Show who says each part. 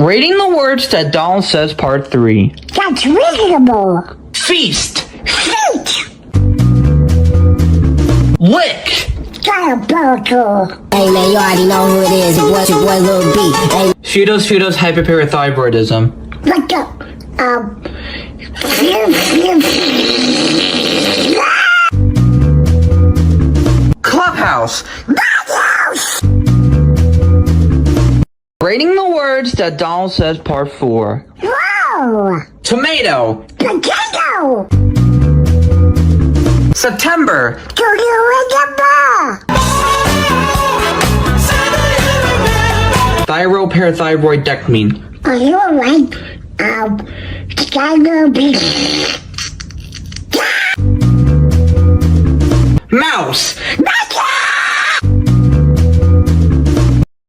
Speaker 1: Rating the words that Donald says part 3.
Speaker 2: That's reasonable.
Speaker 1: Feast.
Speaker 2: Feet.
Speaker 1: Lick.
Speaker 2: Diabolical.
Speaker 3: Hey man, you already know who it is. It's your boy Lil B. Hey.
Speaker 1: Pseudos hyperparathyroidism.
Speaker 2: What the?
Speaker 1: Clubhouse. Rating the words that Donald says part 4.
Speaker 2: Whoa.
Speaker 1: Tomato.
Speaker 2: Potato.
Speaker 1: September.
Speaker 2: To the ball.
Speaker 1: Thyroparathyroidectomy.
Speaker 2: Are you alright? Skyler be.
Speaker 1: Mouse.